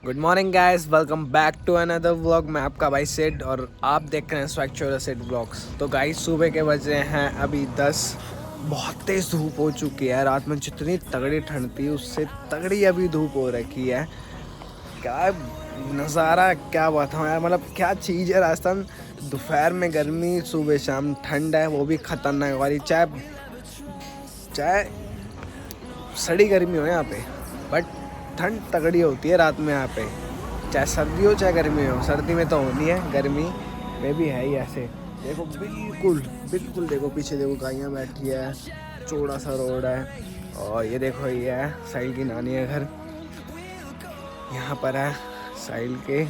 Good morning guys, welcome back to another vlog. मैं आपका भाई सेड और आप देख रहे हैं स्वैग सेड व्लॉग्स। तो गाइस सुबह के बज रहे हैं अभी 10। बहुत तेज़ धूप हो चुकी है। रात में जितनी तगड़ी ठंड थी उससे तगड़ी अभी धूप हो रखी है। क्या नज़ारा, क्या बताऊँ यार, मतलब क्या चीज़ है राजस्थान। दोपहर में गर्मी, सुबह शाम ठंड है, वो भी खतरनाक वाली। चाहे चाहे सड़ी गर्मी हो यहाँ पे, बट ठंड तगड़ी होती है रात में यहाँ पे। चाहे सर्दी हो चाहे गर्मी हो, सर्दी में तो होनी है, गर्मी में भी है ही ऐसे। देखो बिल्कुल बिल्कुल, देखो पीछे देखो गायें बैठी है, चौड़ा सा रोड है। और ये देखो ये है साहिल की नानी है घर, यहाँ पर है साहिल के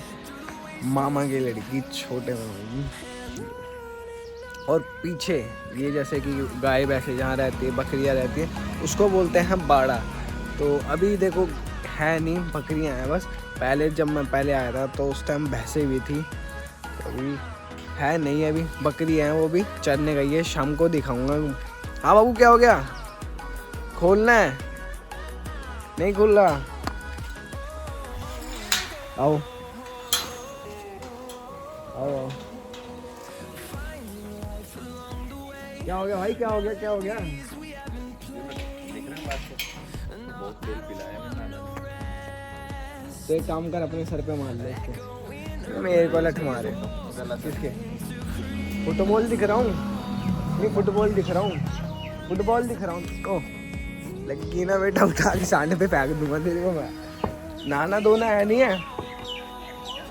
मामा की लड़की, छोटे मामा की। और पीछे ये जैसे कि गाय भैंसे जहाँ रहती है, बकरियाँ रहती है, उसको बोलते हैं बाड़ा। तो अभी देखो है नहीं, बकरियाँ हैं बस। पहले जब मैं पहले आया था तो उस टाइम भैंसे भी थी, तो अभी है नहीं, अभी बकरी हैं, वो भी चरने गई है, शाम को दिखाऊंगा। हाँ बाबू, क्या हो गया? खोलना है? नहीं खुल रहा? आओ आओ आओ। क्या हो गया भाई, क्या हो गया, क्या हो गया? तो एक काम कर, अपने सर पे मार ले इसके। मेरे को लठ मारे किसके? फुटबॉल दिख रहा हूँ, नहीं फुटबॉल दिख रहा हूँ, फुटबॉल दिख रहा हूँ उसको। लगी ना बेटा, उठा के सांडे पे फेंक दूंगा तेरे को मैं। नहाना धोना है नहीं है?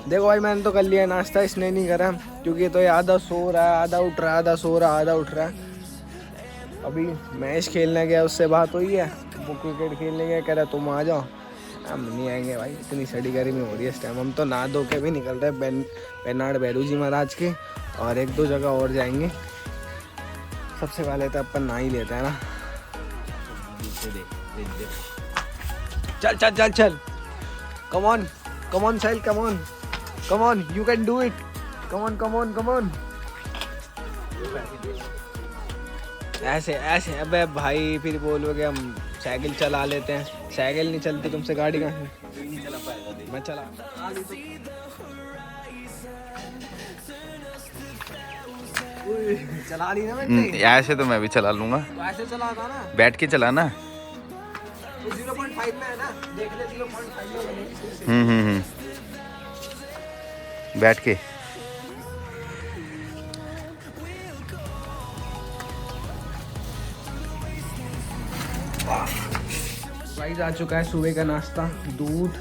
देखो भाई, मैंने तो कर लिया नाश्ता, इसने नहीं करा, क्योंकि तो ये आधा सो रहा है, आधा उठ रहा है, आधा सो रहा है, आधा उठ रहा है। अभी मैच खेलने गया, उससे बात हुई है, वो क्रिकेट खेलने गया, कह रहा तुम आ जाओ। हम नहीं आएंगे भाई, इतनी सड़ी गर्मी हो रही है इस टाइम। हम तो नहा धो के भी निकल रहे हैं बेनाड भैरू जी महाराज के, और एक दो जगह और जाएंगे। सबसे पहले तो अपन नहा ही लेते हैं ना। चल चल चल चल, come on come on Sahil, come on come on, you can do it, come on come on come on. ऐसे ऐसे, अबे भाई फिर बोलोगे हम साइकिल चला लेते हैं। साइकिल नहीं चलती तुमसे, गाड़ी कहाँ से? नहीं चला पाएगा, मैं चला चला ली ना मैंने। ऐसे तो मैं भी चला लूंगा, तो ऐसे चला था ना, बैठ के चलाना। तो 0.5 में है ना, देख ले 0.5 में बनेगी। बैठ के। गाइस आ चुका है सुबह का नाश्ता, दूध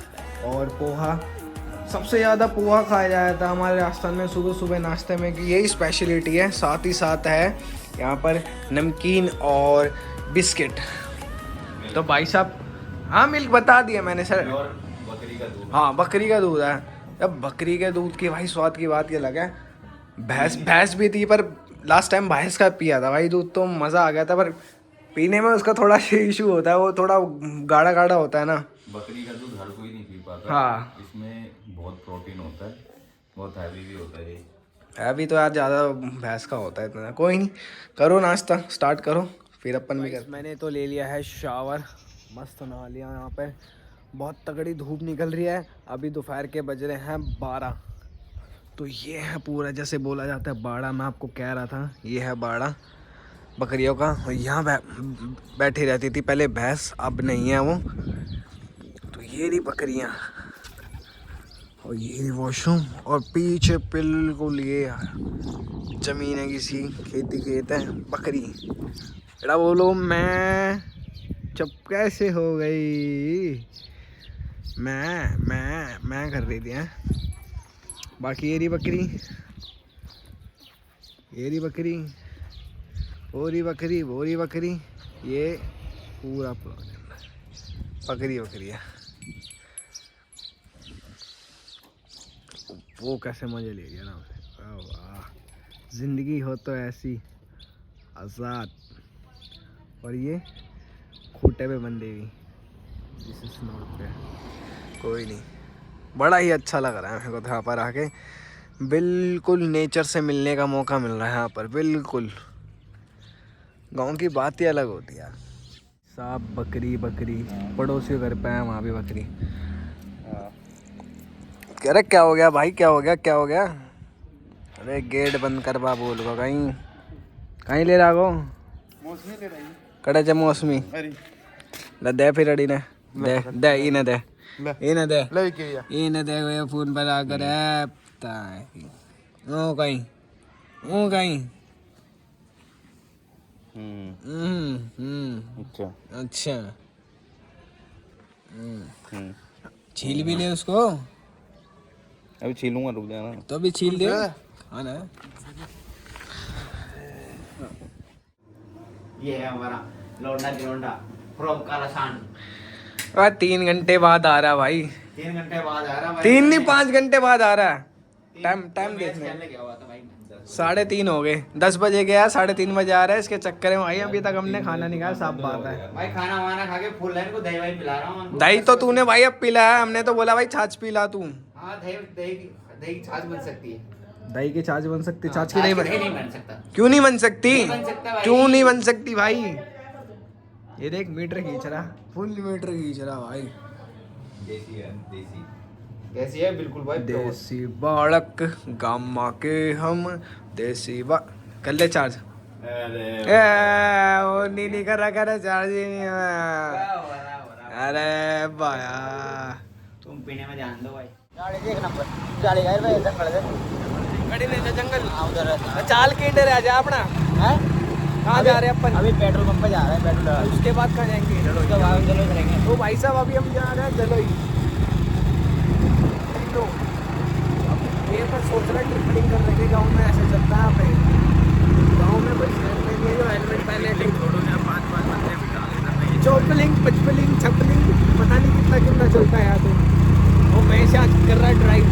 और पोहा। सबसे ज़्यादा पोहा खाया जाता है हमारे राजस्थान में सुबह सुबह नाश्ते में, कि यही स्पेशलिटी है। साथ ही साथ है यहाँ पर नमकीन और बिस्किट। तो भाई साहब, हाँ मिल्क बता दिया मैंने सर। और बकरी का दूध। हाँ बकरी का दूध है। अब बकरी के दूध की भाई स्वाद की बात ये अलग है। भैंस भैंस भी थी, पर लास्ट टाइम भैंस का पिया था भाई दूध, तो मज़ा आ गया था, पर पीने में उसका थोड़ा इशू होता है, वो थोड़ा गाढ़ा गाढ़ा होता है ना। बकरी का दूध हर कोई नहीं पी पाता। हाँ, इसमें बहुत प्रोटीन होता है, बहुत हैवी भी होता है ये। अभी तो यार ज़्यादा भैंस का होता है इतना। कोई नहीं, करो नाश्ता स्टार्ट करो, फिर अपन भी करते। मैंने तो ले लिया है शावर, मस्त नहा लिया यहाँ पे। बहुत तगड़ी धूप निकल रही है, अभी दोपहर के बज रहे हैं 12। तो ये है पूरा, जैसे बोला जाता है बाड़ा, मैं आपको कह रहा था, ये है बाड़ा बकरियों का। और यहाँ बैठी रहती थी पहले भैंस, अब नहीं है वो। तो ये रही बकरियाँ, और ये वॉशरूम, और पीछे बिल्कुल ये जमीन है, किसी खेती खेत है। बकरी बेटा बोलो, मैं चुप कैसे हो गई? मैं कर रही थी हैं। बाकी ये रही बकरी, ये रही बकरी, वो रही बकरी, वो रही बकरी, ये पूरा बकरी बकरी है। वो कैसे मजे ले लिया ना उसने, वाह जिंदगी हो तो ऐसी आज़ाद। और ये खूटे पे बंदे भी, दिस इज नॉट पे। कोई नहीं, बड़ा ही अच्छा लग रहा है मेरे को तो यहाँ पर आके। बिल्कुल नेचर से मिलने का मौका मिल रहा है यहाँ पर, बिल्कुल गांव की बात ही अलग होती है यार। साहब बकरी बकरी, पड़ोसियों घर पे है, वहाँ भी बकरी। अरे क्या हो गया भाई, क्या हो गया, क्या हो गया? अरे गेट बंद कर बा, बोल को कहीं कहीं ले रहा गो मौसमी ले रही कड़े च मौसमी अरे ले दे फिर अड़ी ने दे दे इने दे इने दे ले के या इने दे ये फोन पर आकर है ताई ओ कहीं अच्छा अच्छा छील भी ले उसको, अभी छीलूंगा, रुक जाना। तो भी छील दे। हाँ ना, ये है हमारा लौंडा गिरोंडा फ्रॉम कालासान। 3 घंटे बाद आ रहा भाई, 3 घंटे बाद आ रहा भाई। 3 नहीं 5 घंटे बाद आ रहा है। टाइम देखने खेलने गया हुआ था भाई। 3:30 हो गए, 10 बजे गया, 3:30 बजे आ रहा है। इसके चक्कर में भाई अभी तक हमने खाना नहीं खाया, साफ बात है। भाई खाना वाना खा के फुल लाइन को दही वही पिला रहा हूँ उनको। दही तो तूने भाई अब पिलाया, हमने तो बोला भाई छाछ पिला तू। हाँ दही दही दही की छाछ बन सकती है। दही की छाछ बन सकती, छाछ की छाछ नहीं की दही बन, नहीं बन सकता। क्यों नहीं बन सकती? नहीं बन सकता भाई। क्यों नहीं बन सकती भाई? ये देख मीटर खींच रहा, फुल मीटर खींच रहा भाई। देसी है, देसी। कैसी है बिल्कुल भाई। देसी बालक गामा के हम देसी बा कर ले चार्ज। अरे वो नहीं कर रहा चार्ज ही नहीं हुआ। अरे बाया तुम पीने में ध्यान दो भाई। गाड़ी एक नंबर गाड़ी गए भाई जंगल से गाड़ी ले जा जंगल। हाँ उधर चाल के इंडर आ जा अपना। है कहाँ जा रहे हैं अपन? अभी पेट्रोल पंप पे जा रहे हैं पेट्रोल डलवा। उसके बाद कहाँ जाएंगे? उसके बाद चलो करेंगे। तो भाई साहब अभी हम जा रहे हैं जलोई। तो अब ये पर सोच रहा है ट्रिपलिंग कर रखे गाँव में, ऐसे चलता है पे गाँव में बस जो हेलमेट पहने चौपलिंग पचपलिंग छपलिंग पता नहीं कितना कितना चलता है यहाँ तो। वो मैं से आज कर रहा है ड्राइव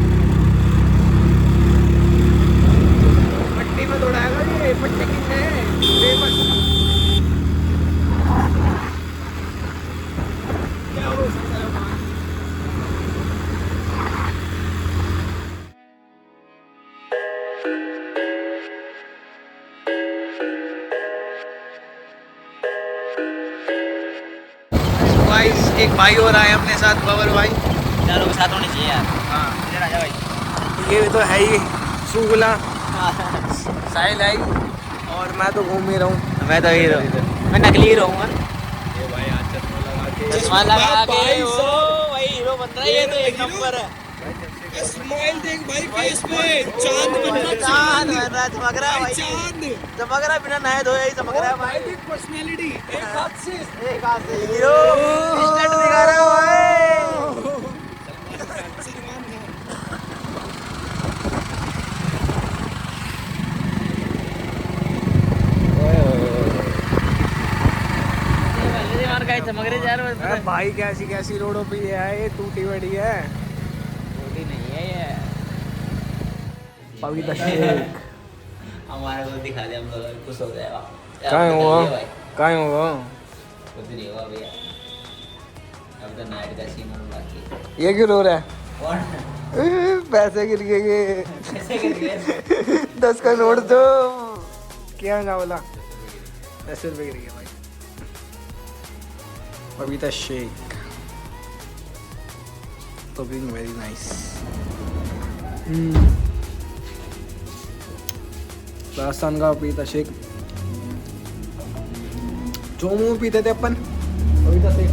पट्टी में दौड़ाएगा। ये पट्टी कितने है फेमस क्या हो सकता है वहाँ? एक भाई और आए अपने साथ, बबर भाई। चारों के साथ होने चाहिए यार। हाँ इधर आ जा भाई। ये तो है ही सुगला साहिल आई और मैं तो घूम ही रहा हूँ। मैं तो हीरो, मैं नकली हीरो हूँ। ये भाई आज चश्मा लगा के ओ भाई हीरो बन रहा है। ये तो एक नंबर है। स्माइल देख भाई फेस पे, चांद बन रहा, चांद बन रहा है, चमक रहा है भाई। चांद चमक रहा है, बिना नहाए धोए ही चमक रहा है भाई। पर्सनालिटी एक हाथ से एक हाथ से हीरो स्टंट दिखा रहा है भाई। चमक रहे यार। अरे भाई कैसी कैसी रोडों पे ये है, ये टूटी बड़ी है। छोटी नहीं है ये। पवित्र शेख हमारे को दिखा दे, हम लोग खुश हो जाएगा। कहाँ हुआ कहाँ हुआ? कुछ नहीं हुआ भैया, अब तो नाइट का सीन होने बाकी। ये क्यों रो रहा है? कौन पैसे गिर गए। कैसे गिर गए? 10 का नोट दो। क्या ना बोला? 10 रुपए गिर गए भाई। पवित्र shake looking very nice. Rajasthan का पपीता शेक जो मुँह पीते थे अपन, पपीता शेक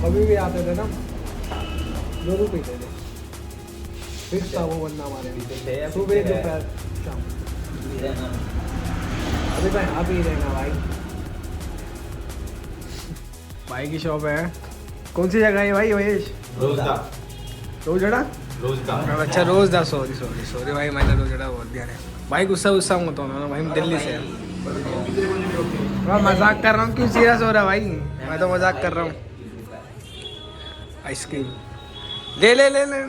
कभी भी आते थे ना, जरूर पीते थे। फिक्स था वो बंदा हमारे सुबह दोपहर शाम। अभी मैं यहाँ भी रहेगा भाई। भाई की शॉप है। कौन सी जगह है भाई महेश? रोजदा रोजड़ा? रोजदा। अच्छा रोजदा, सॉरी भाई, मैंने रोजड़ा बोल दिया है भाई। गुस्सा मत होना भाई, मैं दिल्ली से है। मैं मजाक कर रहा हूँ, क्यों सीरियस हो रहा है भाई? मैं तो मजाक कर रहा हूँ। आइसक्रीम ले ले ले ले।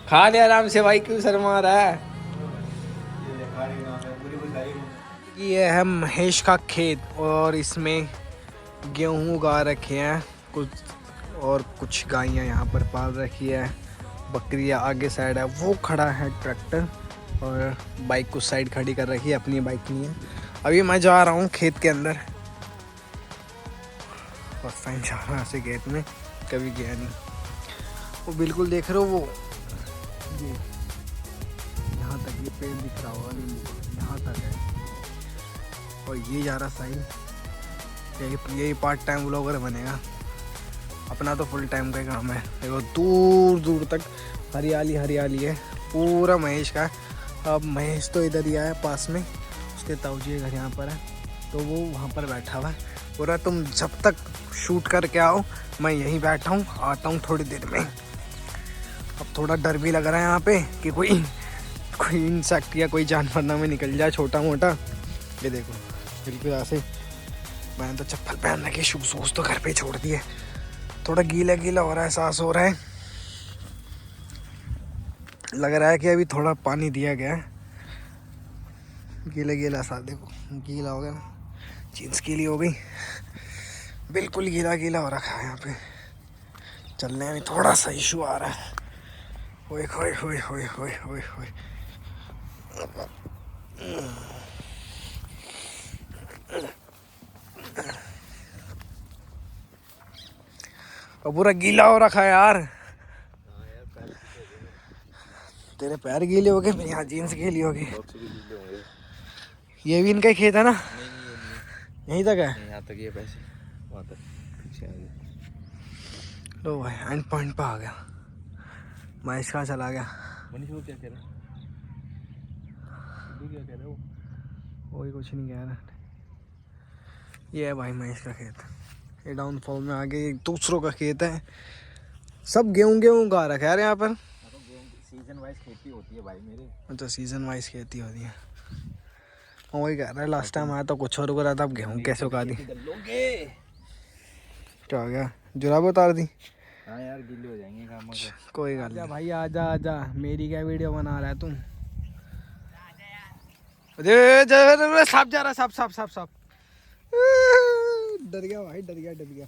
खा ले आराम से भाई, क्यों शर्मा रहा है? ये है महेश का खेत और इसमें गेहूं उगा रखे हैं कुछ, और कुछ गायें यहाँ पर पाल रखी है, बकरियाँ आगे साइड है। वो खड़ा है ट्रैक्टर और बाइक कुछ साइड खड़ी कर रखी है, अपनी बाइक नहीं है। अभी मैं जा रहा हूँ खेत के अंदर। फर्स्ट टाइम जा रहा है ऐसे खेत में, कभी गया नहीं। वो बिल्कुल देख रहे हो वो ये यहाँ तक ये पेड़ दिख रहा होगा, यहाँ तक है। और ये जा रहा साइड, यही पार्ट टाइम व्लॉगर बनेगा। अपना तो फुल टाइम का काम है। देखो दूर दूर तक हरियाली हरियाली है, पूरा महेश का। अब महेश तो इधर ही आया पास में, उसके ताऊजी घर यहाँ पर है, तो वो वहाँ पर बैठा हुआ है। बोल रहा तुम जब तक शूट करके आओ मैं यहीं बैठा हूँ, आता हूँ थोड़ी देर में। अब थोड़ा डर भी लग रहा है यहाँ पे कि कोई इंसेक्ट या कोई जानवर ना में निकल जाए छोटा मोटा। ये देखो बिल्कुल ऐसे, मैंने तो चप्पल पहन रखी, शूज वूज तो घर पे छोड़ दिए। थोड़ा गीला गीला हो रहा है, सांस हो रहा है। लग रहा है कि अभी थोड़ा पानी दिया गया है। गीला गीला सा, देखो गीला हो गया ना, जीन्स गीली हो गई, बिल्कुल गीला गीला हो रखा है यहाँ पे। चलने में थोड़ा सा इशू आ रहा है। ओए होए होए होए होए होए होए। और पूरा गीला हो रखा है यार। तेरे पैर गीले हो गए, मेरी यहाँ जीन्स गीली हो गई। ये भी इनका ही खेत है ना? यहीं तक है, यहाँ तक ये पैसे वहाँ तक पीछे आ गए। लो भाई एंड पॉइंट पे आ गया। महेश कहाँ चला गया? मनीष वो क्या कह रहा है? क्या कह रहा है वो? वही कुछ नहीं कह रहा। ये है भाई महेश का खेत। ये डाउनफॉल में आगे एक दूसरों का खेत है। सब गेहूँ उगा रखा है यार यहाँ पर। सीजन वाइज खेती होती है भाई मेरे। अच्छा सीजन वाइज खेती होती है। वही कह रहा है, लास्ट टाइम आया तो कुछ और उगा रहा था, अब गेहूँ कैसे उगा दी? क्या हो गया, जुराब उतार दी? हाँ यार गीले हो जाएंगे काम का। कोई गल नहीं भाई, आजा आजा। मेरी क्या वीडियो बना रहा है तुम? सांप जा रहा, सांप सांप सांप सांप। डर गया भाई, डर गया डर गया।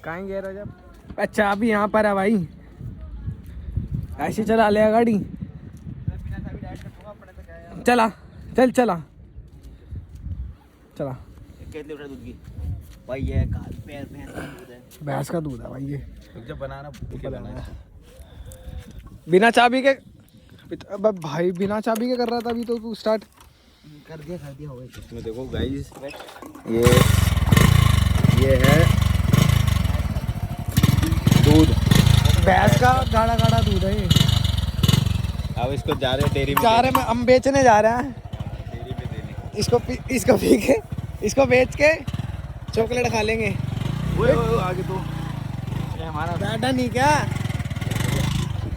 कहाँ गए रहो जब? अच्छा अभी यहाँ पर है भाई, ऐसे चला ले गाड़ी। चला चल चला चला। कितने लीटर दूध की भाई? ये पैर दूध है, भैंस का दूध है भाई ये। जब बनाना बिना चाबी के अब भाई, बिना चाबी के कर रहा था अभी तो तू स्टार्ट कर दिया हो गया। इसमें देखो गाइस, ये है दूध, भैंस का गाढ़ा गाढ़ा दूध है ये। अब इसको जा रहे डेयरी में, जा रहे में हम बेचने जा रहे हैं डेयरी में देने। इसको पी के, इसको बेच के चॉकलेट खा लेंगे। वो आगे तो ये हमारा बैठा नहीं क्या?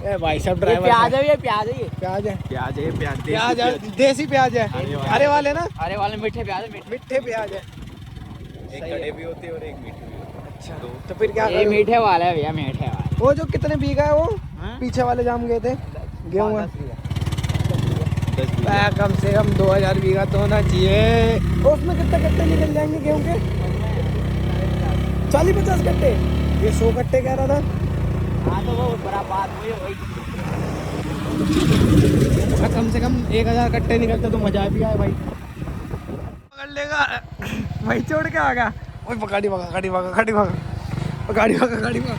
ए भाई सब ड्राइवर प्याज है, ये प्याज है, ये प्याज है, प्याज है, प्याज है, देसी प्याज है। हरे वाले ना, अरे वाले मीठे प्याज है, मीठे प्याज है। एक कड़े भी होते हैं और एक मीठे भी होते हैं। अच्छा तो फिर क्या ये करोगे? मीठे वाला है भैया, मीठे वाला। वो जो कितने बीघा है वो हाँ? पीछे वाले जाम गए थे गेहूँ में? 10 बीघा। कम से कम 2000 बीघा तो होना चाहिए। और उसमें कितने कट्टे निकल जाएंगे गेहूँ के? 40-50 कट्टे। ये 100 कट्टे कह रहा था। हाँ तो वो बड़ा बात हुई है वही। कम से कम 1000 कट्टे निकलते तो मजा भी आए भाई। पकड़ लेगा वही, छोड़ के आ गया। ओए गाड़ी भगा, गाड़ी भगा, गाड़ी भगा, गाड़ी भगा, गाड़ी भगा।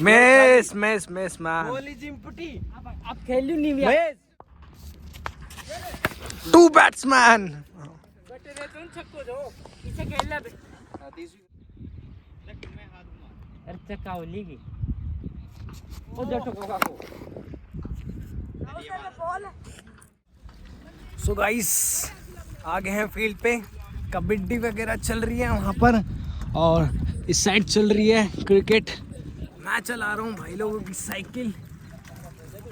मेस मेस मेस मैन अब खेल लूं नहीं भैया। 2 बैट्समैन। इसे खेल ले अरे चक्का होली की ओ जटो कोका को। सो गाइस आ गए हैं फील्ड पे, कबड्डी वगैरह चल रही है वहाँ पर, और इस साइड चल रही है क्रिकेट। मैं चला रहा हूँ भाई लोगों की साइकिल।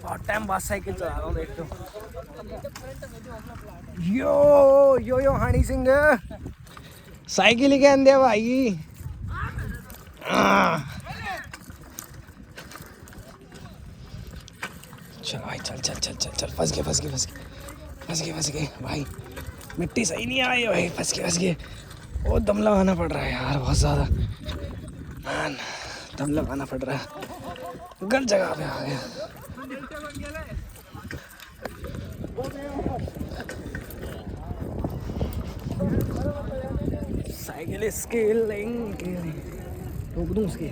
बहुत टाइम बाद साइकिल चला रहा हूँ देख तो। यो यो यो हनी सिंह साइकिल ही के अंदर भाई। चल भाई चल चल चल चल चल फंस गए भाई। मिट्टी सही नहीं आई भाई, फंस गए। ओ दम लगाना पड़ रहा है यार बहुत ज़्यादा मैन, दम लगाना पड़ रहा है। गलत जगह पे आ गया। साइकिल स्केलिंग रोक दूँ उसकी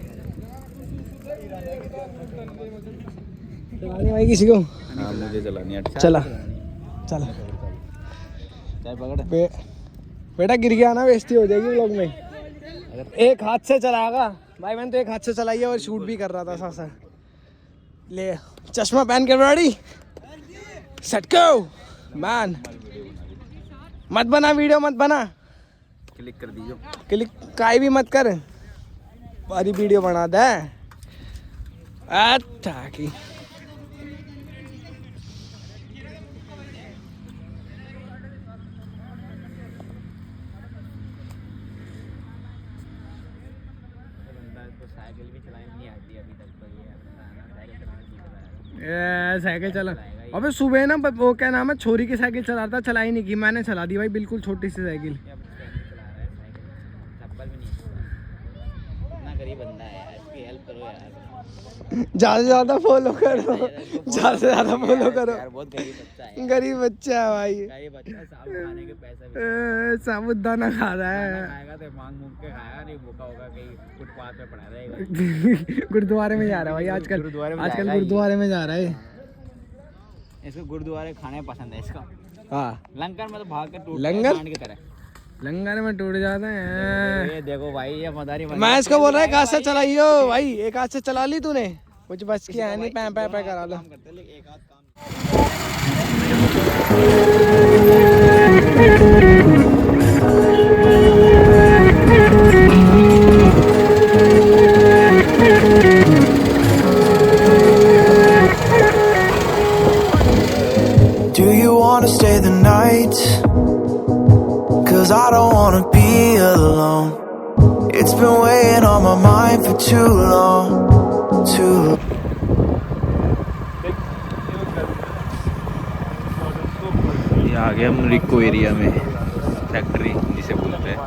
चलानी भाई किसी को? हाँ मुझे चलानी है। चला चाय पकड़। बेटा गिर गया ना बेइज्जती हो जाएगी व्लॉग में। एक हाथ से चलाएगा भाई, मैंने तो एक हाथ से चलाई है और शूट भी कर रहा था साथ साथ। ले चश्मा पहन के रेडी सेट गो मैन। मत बना वीडियो, मत बना, क्लिक कर दीजिए। क्लिक काई भी मत कर, बारी वीडियो बना दे। अच्छा की साइकिल चला। अबे सुबह ना वो क्या नाम है छोरी की साइकिल चला रहा था, चलाई नहीं की, मैंने चला दी भाई बिल्कुल छोटी सी साइकिल। ज्यादा से ज्यादा फॉलो करो, ज्यादा से ज्यादा फॉलो करो। बहुत गरीब बच्चा है भाई, खाने के पैसे साबुदाना खा रहा है। खाएगा तो मांग के खाएगा, नहीं भूखा होगा कहीं फुटपाथ पे पड़ा रहेगा। गुरुद्वारे में जा रहा है भाई आजकल, गुरुद्वारे में जा रहा है। इसको गुरुद्वारे खाने पसंद है इसका। हाँ लंगर में तो भाग के टूट लंगर की तरह। लंगर में टूट जाते हैं। ये देखो भाई ये मदारी मैं इसको बोल रहा है एक हाथ से चलाइयो भाई, एक हाथ से चला ली तूने, कुछ बच के है नहीं, पैं पैं पैं करा लो। Do you want to stay the night? 'Cause I don't want to be alone. It's been weighing on my mind for too long. ये आ गए हम रिको एरिया में, फैक्ट्री जिसे बोलते हैं।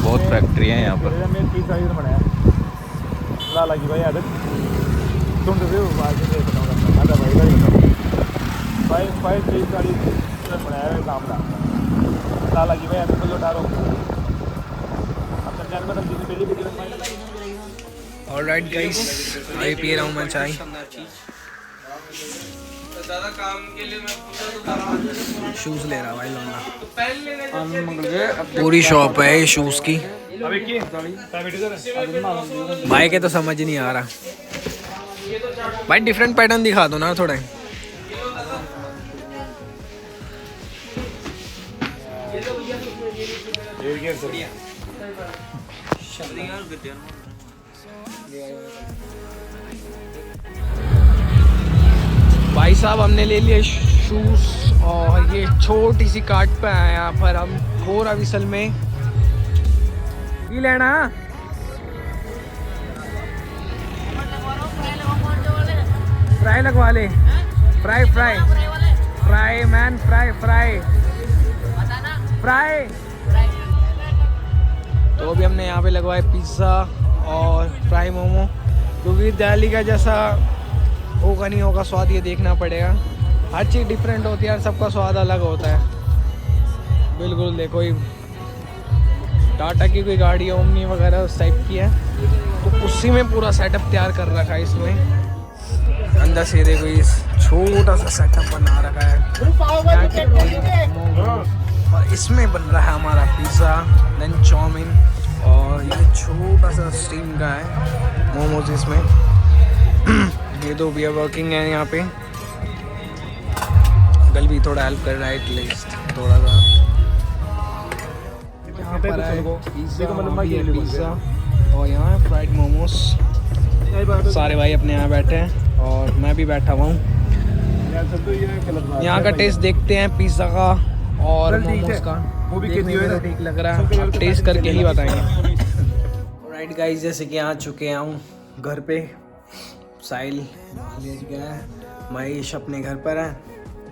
बहुत फैक्ट्री है यहाँ पर। ऑलराइट गाइस, अभी पी रहा हूँ मैं चाय। शूज ले रहा भाई लौंडा, पूरी शॉप है शूज की। भाई के तो समझ ही नहीं आ रहा भाई, डिफरेंट पैटर्न दिखा दो ना थोड़ा। भाई साहब हमने ले लिए शूज और ये छोटी सी कार्ट पे आए यहाँ पर हम कोरा विसल में। ये लेना फ्राई लगवा ले, fry fry fry man, fry fry fry. तो अभी हमने यहाँ पे लगवाए पिज़्ज़ा और फ्राई मोमो, क्योंकि दिल्ली का जैसा होगा नहीं होगा स्वाद ये देखना पड़ेगा। हर चीज़ डिफरेंट होती है, सबका स्वाद अलग होता है। बिल्कुल देखो ये टाटा की कोई गाड़ी है ओमनी वगैरह उस टाइप की है, तो उसी में पूरा सेटअप तैयार कर रखा है। इसमें अंदर से देखो इस छोटा सा सेटअप बना रखा है, और इसमें बन रहा है हमारा पिज़्ज़ा, देन चाउमीन, और ये छोटा सा स्टीम का है मोमोज इसमें। ये दो भी वर्किंग है यहाँ पे। गल भी थोड़ा हेल्प कर रहा है एटलीस्ट थोड़ा सा। यहाँ पर है पिज़्ज़ा और यहाँ है फ्राइड मोमोस। सारे भाई अपने यहाँ बैठे हैं और मैं भी बैठा हुआ हूँ। यहाँ का टेस्ट देखते हैं पिज़्ज़ा का और मोमोज का। देखने में तो ठीक लग रहा है, आप टेस्ट करके ही बताएंगे। राइट गाइस, जैसे कि आ चुके हूँ घर पे। साहिल कॉलेज गया है, महेश अपने घर पर है।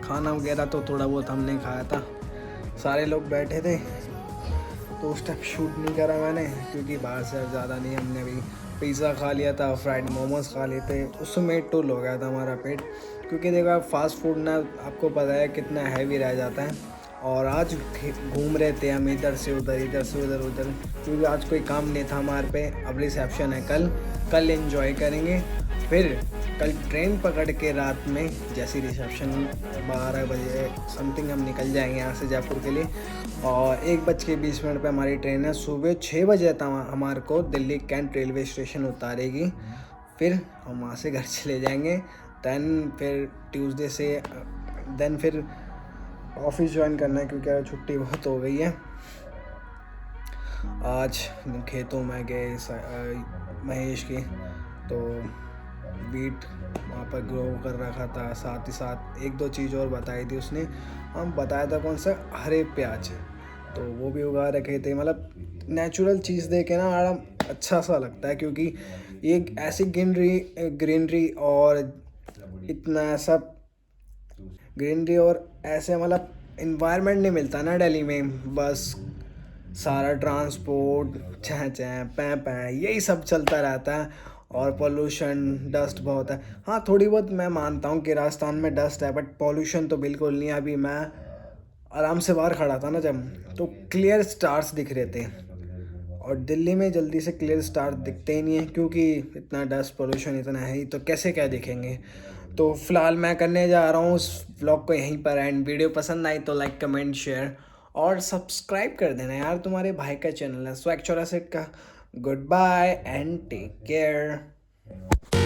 खाना वगैरह तो थोड़ा बहुत हमने खाया था, सारे लोग बैठे थे तो उस टाइम शूट नहीं करा मैंने क्योंकि बाहर से ज़्यादा नहीं। हमने भी पिज़्ज़ा खा लिया था, फ्राइड मोमोज खा लिए थे, उसमें टुल हो गया था हमारा पेट। क्योंकि देखो आप फास्ट फूड ना, आपको पता है कितना हैवी रह जाता है। और आज घूम रहे थे हम इधर से उधर, इधर से उधर, क्योंकि आज कोई काम नहीं था हमारे पे। अब रिसेप्शन है कल एंजॉय करेंगे। फिर कल ट्रेन पकड़ के रात में जैसी रिसेप्शन 12 बजे समथिंग हम निकल जाएंगे यहाँ से जयपुर के लिए। और 1:20 पे हमारी ट्रेन है। सुबह 6 बजे तक हमारे को दिल्ली कैंट रेलवे स्टेशन उतारेगी। फिर हम वहाँ से घर चले जाएंगे। दैन फिर ट्यूसडे से फिर ऑफिस ज्वाइन करना है क्योंकि छुट्टी बहुत हो गई है। आज खेतों में गए महेश की, तो बीट वहाँ पर ग्रो कर रखा था। साथ ही साथ 1-2 चीज़ और बताई थी उसने। हम बताया था कौन सा, हरे प्याज, तो वो भी उगा रखे थे। मतलब नेचुरल चीज़ देखे ना बड़ा अच्छा सा लगता है, क्योंकि ये ऐसी ग्रीनरी और इतना ऐसा ग्रीनरी और ऐसे मतलब इन्वायरमेंट नहीं मिलता ना दिल्ली में। बस सारा ट्रांसपोर्ट चैं पैं यही सब चलता रहता है और पोल्यूशन, डस्ट बहुत है। हाँ थोड़ी बहुत मैं मानता हूँ कि राजस्थान में डस्ट है, बट पोल्यूशन तो बिल्कुल नहीं है। अभी मैं आराम से बाहर खड़ा था ना जब, तो क्लियर स्टार्स दिख रहे थे। और दिल्ली में जल्दी से क्लियर स्टार दिखते ही नहीं है, क्योंकि इतना डस्ट पोल्यूशन इतना है ही, तो कैसे क्या दिखेंगे। तो फिलहाल मैं करने जा रहा हूँ उस व्लॉग को यहीं पर एंड। वीडियो पसंद आई तो लाइक कमेंट शेयर और सब्सक्राइब कर देना यार, तुम्हारे भाई का चैनल है स्वैग 84 का। Goodbye and take care.